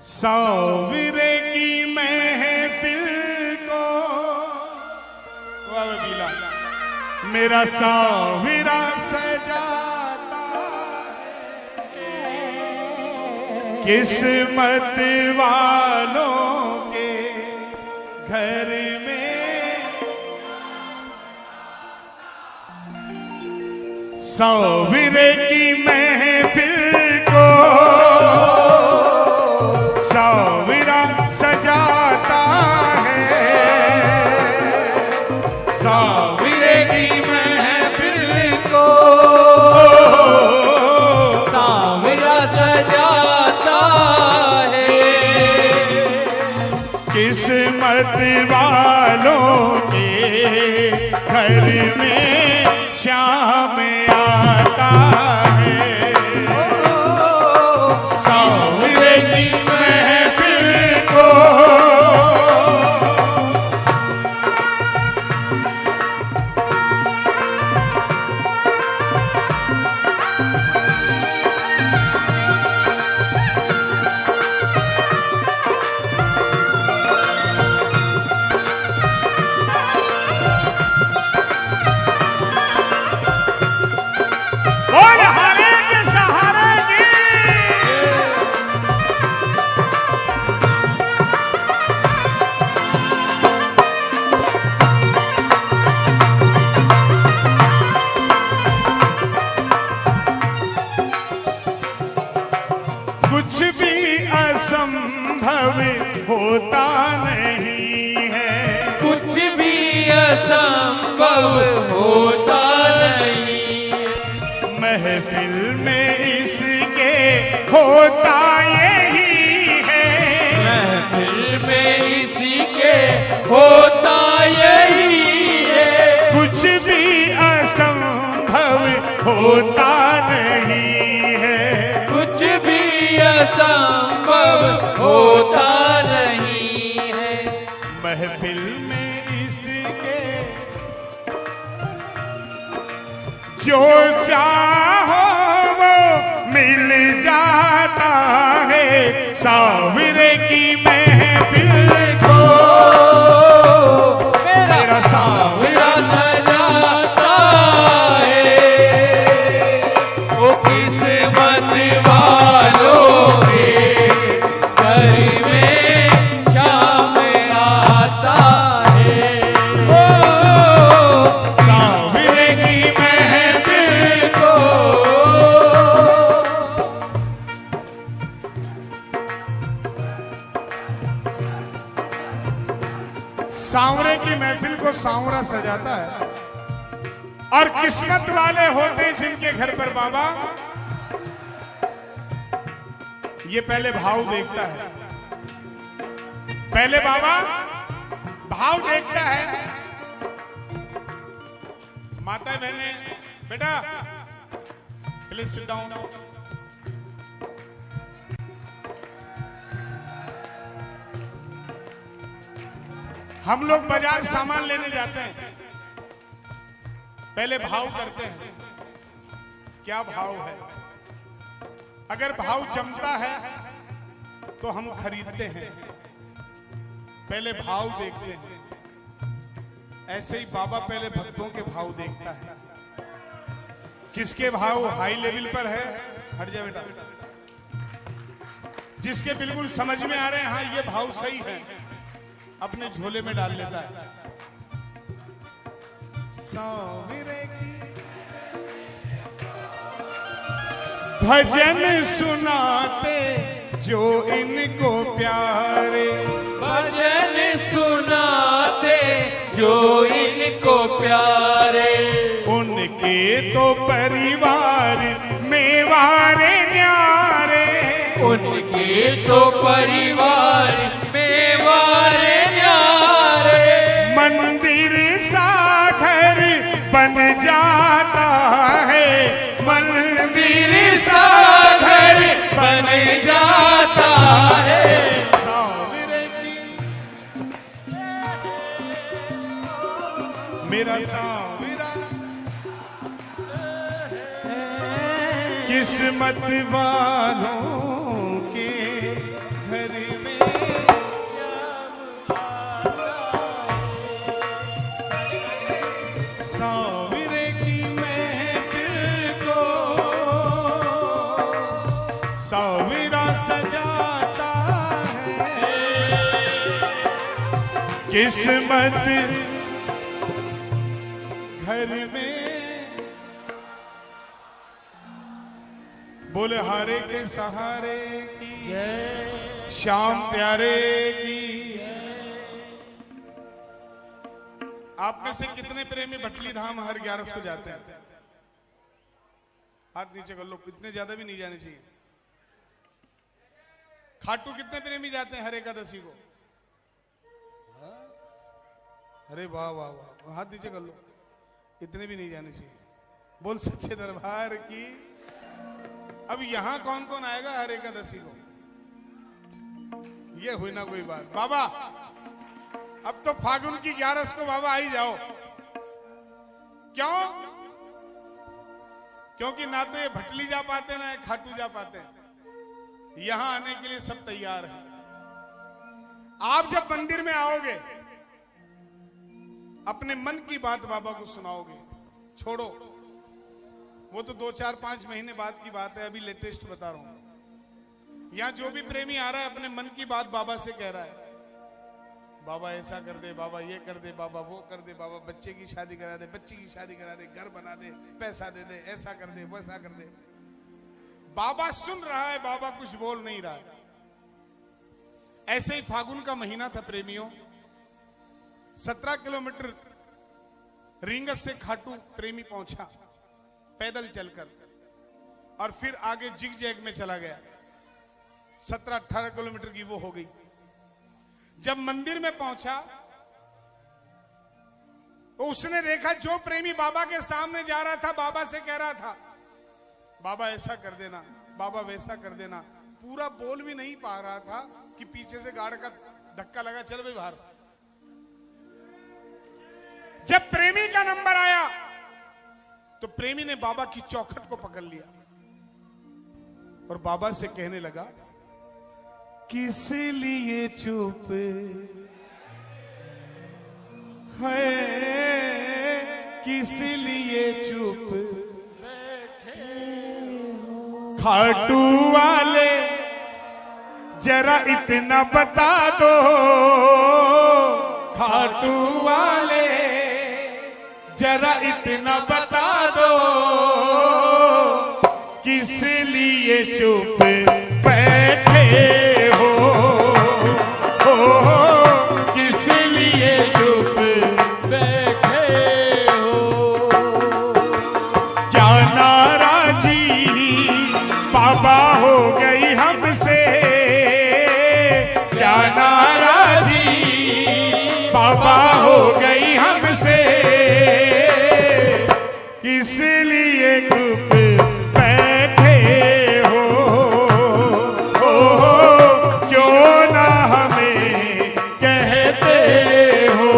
साविरे की महफिल को मेरा साविरा सजाता है, किस्मत वालों के घर में साविरे की महफिल को साविरा सजाता है, साविरे की महफिल को साविरा सजाता है, किस्मत वालों के घर में शाम आता है, साविरे की महफिल को कुछ भी असंभव होता नहीं है, कुछ भी असंभव होता नहीं है, महफिल में इसके होता यही है, महफिल में इसी के होता यही है, कुछ भी असंभव होता नहीं है, कुछ भी असंभव होता नहीं है, महफिल में इसके जो चाहो वो मिल जाता है, साविरे की महफिल को मेरा साविरा सजाता है, वो किस्मत वालों के घर में शाम आता है, ओ साविरे की महफिल को सांवरे की महफिल को सांवरा सजाता है, और किस्मत वाले होते हैं जिनके घर पर बाबा ये पहले भाव देखता है, पहले बाबा भाव देखता है। माता बहने बेटा प्लीज सिट डाउन। हम लोग बाजार सामान लेने जाते हैं, पहले भाव करते हैं क्या भाव है, अगर भाव जमता है तो हम खरीदते हैं, पहले भाव देखते हैं। ऐसे ही बाबा पहले भक्तों के भाव देखता है, किसके भाव हाई लेवल पर है, हट जा बेटा, जिसके बिल्कुल समझ में आ रहे हैं हाँ ये भाव सही है, अपने झोले में डाल लेता है। साविरे की भजन सुनाते जो इनको प्यारे, भजन सुनाते जो इनको प्यारे, उनके तो परिवार में वारे न्यारे, उनके तो परिवार में वारे न्यारे, मंदिर सा घर बन जाता है, मंदिर सा घर बन जाता है, साविरे की मेरा साविरा किस्मत वालों के घर सजाता है, किस्मत घर में। बोले हारे के सहारे की जय, श्याम प्यारे की। आप में से कितने प्रेमी भटली धाम हर 11 को जाते हैं? हाथ नीचे कर लो, इतने ज्यादा भी नहीं जाने चाहिए। खाटू कितने प्रेमी जाते हैं हर एकादशी को? अरे वाह वाह वाह, हाथ नीचे कर लो, इतने भी नहीं जाने चाहिए। बोल सच्चे दरबार की। अब यहां कौन कौन आएगा हर एकादशी को? ये हुई ना कोई बात। बाबा अब तो फागुन की 11 को बाबा आ ही जाओ। क्यों? क्योंकि ना तो ये भटली जा पाते ना खाटू जा पाते। यहां आने के लिए सब तैयार हैं। आप जब मंदिर में आओगे अपने मन की बात बाबा को सुनाओगे। छोड़ो वो तो 2, 4, 5 महीने बाद की बात है, अभी लेटेस्ट बता रहा हूं। यहां जो भी प्रेमी आ रहा है अपने मन की बात बाबा से कह रहा है। बाबा ऐसा कर दे, बाबा ये कर दे, बाबा वो कर दे, बाबा बच्चे की शादी करा दे, बच्ची की शादी करा दे, घर बना दे, पैसा दे दे, ऐसा कर दे, वैसा कर दे। बाबा सुन रहा है, बाबा कुछ बोल नहीं रहा है। ऐसे ही फागुन का महीना था प्रेमियों। 17 किलोमीटर रींगत से खाटू प्रेमी पहुंचा पैदल चलकर, और फिर आगे जिग जैग में चला गया। 17-18 किलोमीटर की वो हो गई। जब मंदिर में पहुंचा तो उसने देखा जो प्रेमी बाबा के सामने जा रहा था, बाबा से कह रहा था बाबा ऐसा कर देना, बाबा वैसा कर देना। पूरा बोल भी नहीं पा रहा था कि पीछे से गार्ड का धक्का लगा, चल भाई बाहर। जब प्रेमी का नंबर आया तो प्रेमी ने बाबा की चौखट को पकड़ लिया और बाबा से कहने लगा, किस लिए चुप है, किस लिए चुप खाटू वाले, जरा इतना बता दो खाटू वाले, जरा इतना बता दो किस लिए चुप बैठे हो, किस लिए चुप बैठे हो। क्या नाराजी बाबा हो गई हमसे, क्या नाराजी बाबा हो गई हमसे, इसलिए चुप बैठे हो, क्यों ना हमें कहते हो।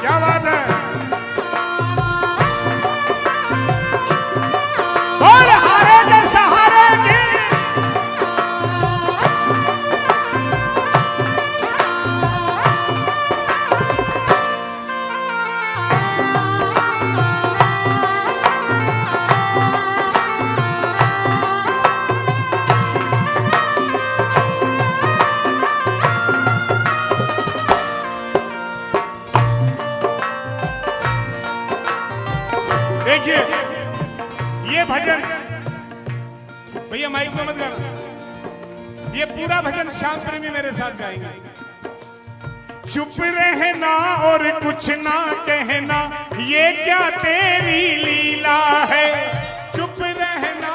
क्या बात है। और हारे के सहारे की देखिए ये भजन, भैया माइक में मत गाना, ये पूरा भजन श्याम प्रेमी मेरे साथ गाएंगे। चुप रहना और कुछ ना कहना, ये क्या तेरी लीला है। चुप रहना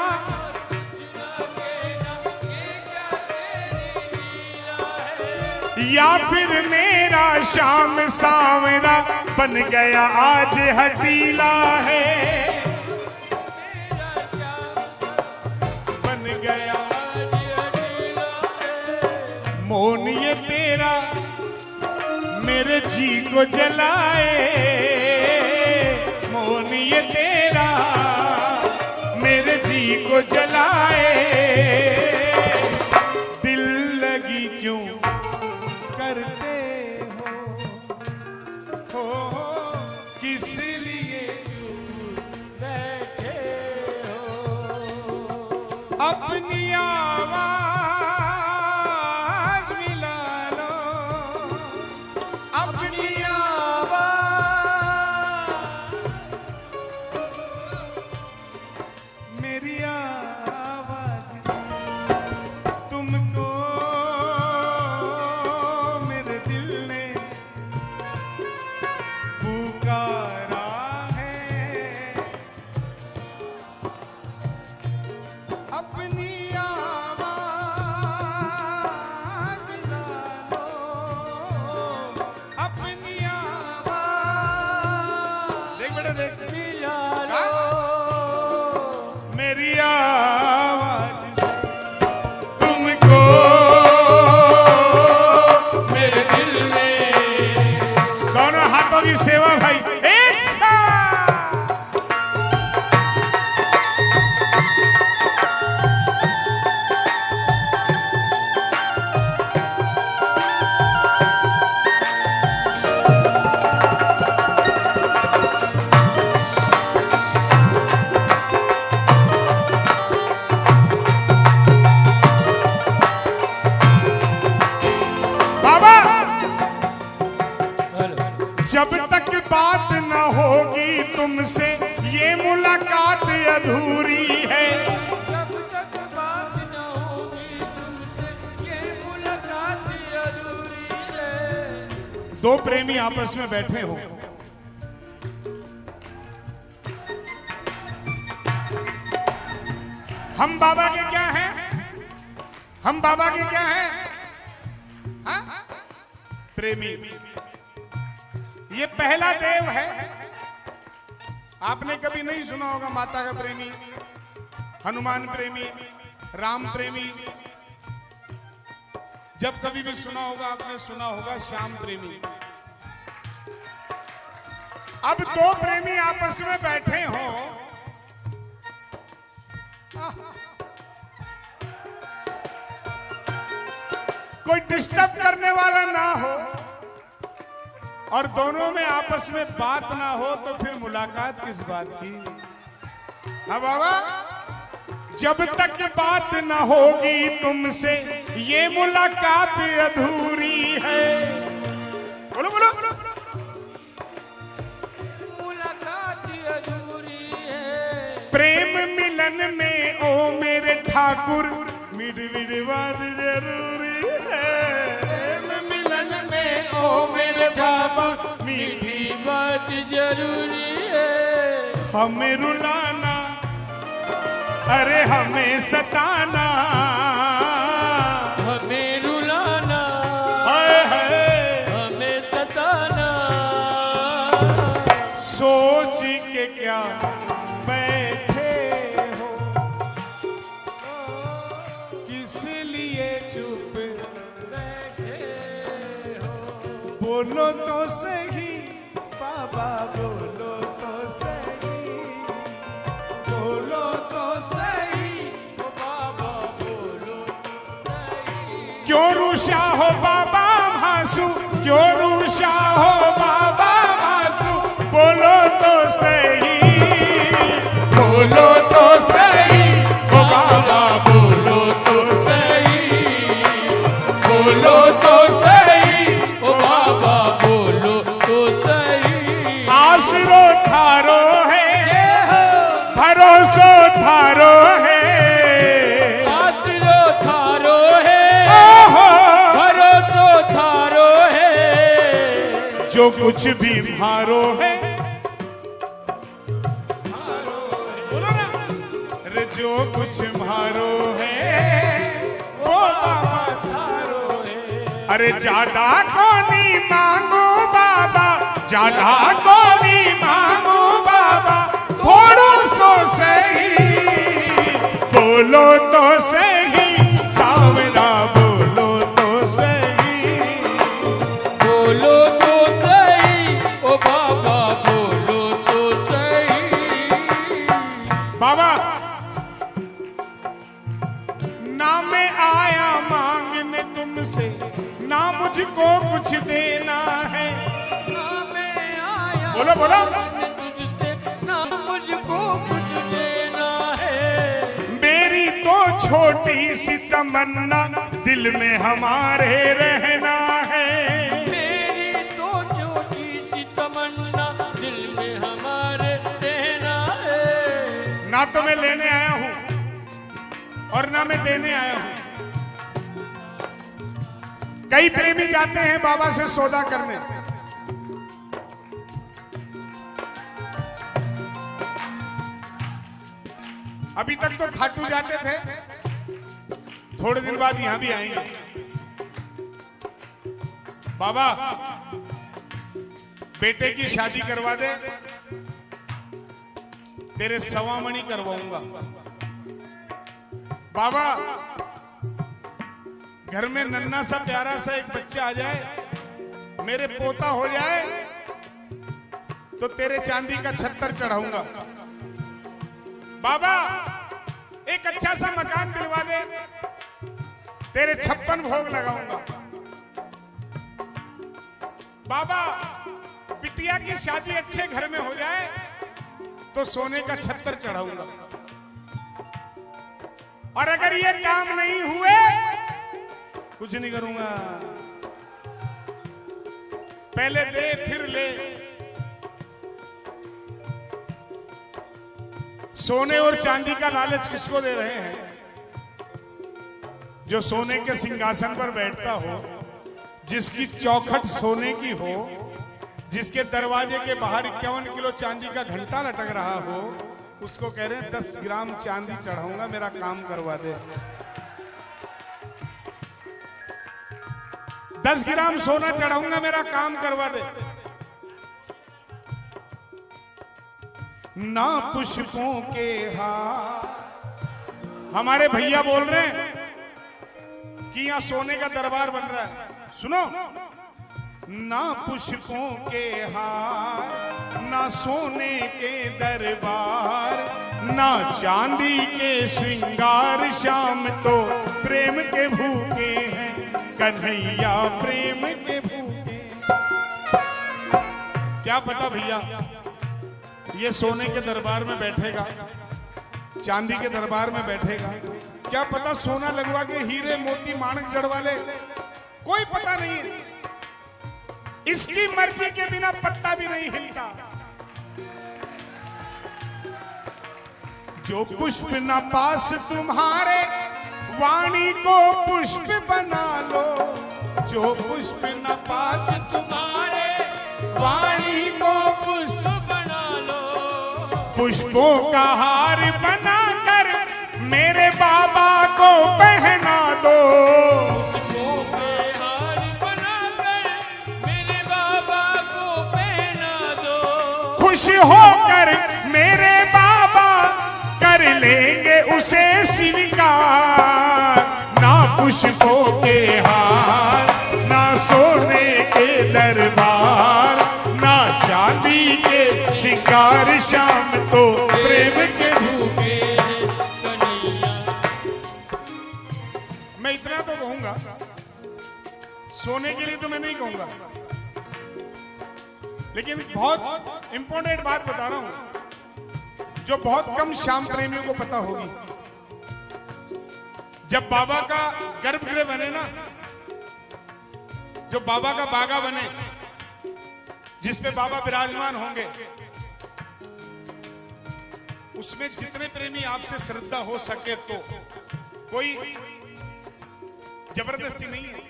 या फिर मेरा श्याम सांवरा बन गया आज हटीला है, बन गया मौन ये तेरा मेरे जी को जलाए, मौन ये तेरा मेरे जी को जलाए। दिल लगी क्यों करते हो किस लिए बैठे हो। अपनी आवाज मिला लो, अपनी मेरी आवाज से तुमको मेरे दिल ने पुकारा है। अपनी आवाज ला लो, अपनी आवाज देख बेटा देख मिला लो मेरी आवाज से तुमको मेरे दिल में। दोनों हाथों की सेवा भाई एक साथ। बाबा जब तक बात न होगी तुमसे ये मुलाकात अधूरी है। जब तक बात न होगी तुमसे ये मुलाकात अधूरी है। दो प्रेमी आपस में बैठे हो, हम बाबा के क्या हैं, हम बाबा के क्या हैं? हाँ? प्रेमी। ये पहला देव है। आपने कभी नहीं सुना होगा माता का प्रेमी, हनुमान प्रेमी, राम प्रेमी। जब कभी भी सुना होगा आपने सुना होगा श्याम प्रेमी। अब दो प्रेमी आपस में बैठे हो, कोई डिस्टर्ब करने वाला ना हो और दोनों में आपस में बात ना हो तो फिर मुलाकात किस बात की? हाँ बाबा, जब तक बात ना होगी तुमसे ये मुलाकात अधूरी है। बोलो बोलो, मुलाकात अधूरी है। प्रेम मिलन में ओ मेरे ठाकुर मिठ मिठ बात जरूरी है। प्रेम मिलन में ओ मेरे बाबा मीठी बात जरूरी है। हमें रुलाना अरे हमें सताना, हमें रुलाना हाय हाय हमें सताना। सोच के क्या बैठे हो, किस लिए चुप बैठे हो। बोलो तो सही बाबा, बोलो तो सही, बोलो तो सही। ओ बाबा बोलो सही। क्यों रूठा हो बाबा भासु, क्यों रूठा हो बाबा भासु, बोलो तो सही, बोलो तो सही। ओ बाबा बोलो तो सही, बोलो तो सही। ओ बाबा बोलो तो सही। आसरो थारो है, भरोसो थारो है, आसरो थारो है, ओहो, भरोसो थारो है। जो कुछ भी मारो है, बोलो ना, अरे जो कुछ मारो है वो बाबा थारो है। अरे ज्यादा को नहीं मांगो बाबा, ज्यादा को नहीं मांगो बाबा, थोड़ो सो सही, बोलो तो सही सावरा, बोलो तो सही, बोलो तो सही। ओ बाबा बोलो तो सही। बाबा ना मैं आया मांगने तुमसे, ना मुझको कुछ देना है। बोलो बोलो। तुझसे ना मुझको कुछ देना है। मेरी तो छोटी सी तमन्ना दिल में हमारे रहना है। मेरी तो छोटी सी तमन्ना दिल में हमारे रहना है। ना तो मैं लेने आया हूं और ना मैं देने आया हूं। कई प्रेमी जाते हैं बाबा से सौदा करने। अभी तक तो खाटू जाते थे, थोड़े दिन बाद यहां भी आएंगे। बाबा बेटे की शादी करवा दे, तेरे सवा मणि करवाऊंगा। बाबा घर में नन्ना सा प्यारा सा एक बच्चा आ जाए, मेरे पोता हो जाए, तो तेरे चांदी का छत्तर चढ़ाऊंगा। बाबा एक अच्छा सा मकान दिलवा दे, तेरे 56 भोग लगाऊंगा। बाबा बिटिया की शादी अच्छे घर में हो जाए तो सोने का छत्तर चढ़ाऊंगा। और अगर ये काम नहीं हुए कुछ नहीं करूंगा। पहले दे फिर ले। सोने और चांदी का लालच किसको दे रहे हैं? जो सोने के सिंहासन पर बैठता हो, जिसकी चौखट सोने की हो, जिसके दरवाजे के बाहर 51 किलो चांदी का घंटा लटक रहा हो, उसको कह रहे हैं 10 ग्राम चांदी चढ़ाऊंगा, मेरा काम करवा दे। 10 ग्राम सोना चढ़ाऊंगा, मेरा काम करवा दे। ना पुष्पों के हार। हमारे भैया बोल रहे हैं कि यहां सोने का दरबार बन रहा है। सुनो, ना पुष्पों के हार, ना सोने के दरबार, ना चांदी के श्रृंगार, शाम तो प्रेम के भूखे हैं कन्हैया, प्रेम के भूखे। क्या पता भैया ये सोने के दरबार में बैठेगा, चांदी के दरबार में बैठेगा, क्या पता सोना लगवा के हीरे मोती माणक जड़वा ले, कोई पता नहीं है। इसकी मर्जी के बिना पत्ता भी नहीं हिलता। जो पुष्प न पास तुम्हारे, वाणी को पुष्प बना लो। जो पुष्प न पास तुम्हारे, वाणी को पुष्प बना लो। पुष्पों का हार बनाकर मेरे बाबा को पहना दो। पुष्पों के हार बनाकर मेरे बाबा को पहना दो। खुश होकर मेरे बाबा कर लेंगे उसे स्वीकार। ना पुष्पों के हार, ना सोने के दरबार, ना चांदी के शिकार, शाम तो प्रेम के भूखे कन्हैया। मैं इतना तो कहूंगा, सोने के लिए तो मैं नहीं कहूंगा, लेकिन बहुत इंपॉर्टेंट बात बता रहा हूं जो बहुत कम श्याम प्रेमियों को पता होगी। जब बाबा का गर्भगृह बने ना, जो बाबा का बागा बने, जिसपे बाबा विराजमान होंगे, उसमें जितने प्रेमी आपसे श्रद्धा हो सके तो, कोई जबरदस्ती नहीं है,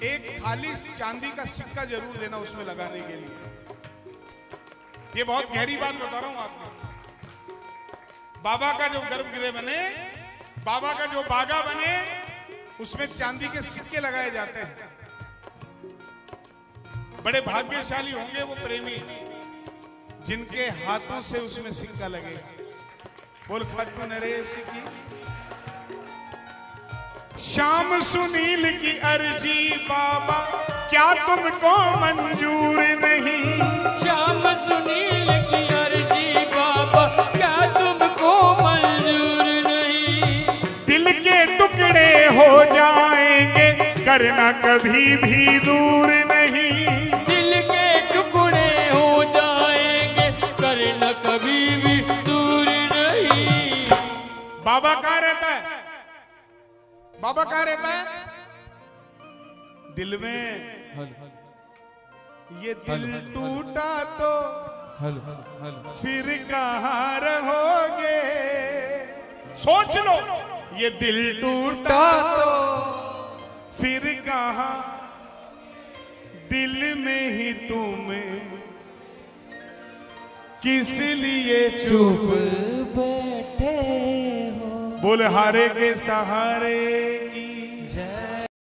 एक खाली चांदी का सिक्का जरूर देना उसमें लगाने के लिए। ये बहुत गहरी बात बता रहा हूं आपको। बाबा का जो गर्भगृह बने, बाबा का जो बागा बने, उसमें चांदी के सिक्के लगाए जाते हैं। बड़े भाग्यशाली होंगे वो प्रेमी जिनके हाथों से उसमें सिक्का लगेगा। बोल खट्टू नरेश की। श्याम सुनील की अर्जी बाबा क्या तुमको मंजूर नहीं? श्याम सुनील की अर्जी बाबा क्या तुमको मंजूर नहीं? दिल के टुकड़े हो जाएंगे करना कभी भी दूर नहीं। दिल के टुकड़े हो बाबा कहाँ रहता है? बाबा कहाँ रहता है? दिल में। ये दिल टूटा तो फिर कहाँ रहोगे? सोच लो, ये दिल टूटा तो फिर कहाँ, दिल में ही तुम किस लिए चुप बैठे हो? बोल हारे के सहारे की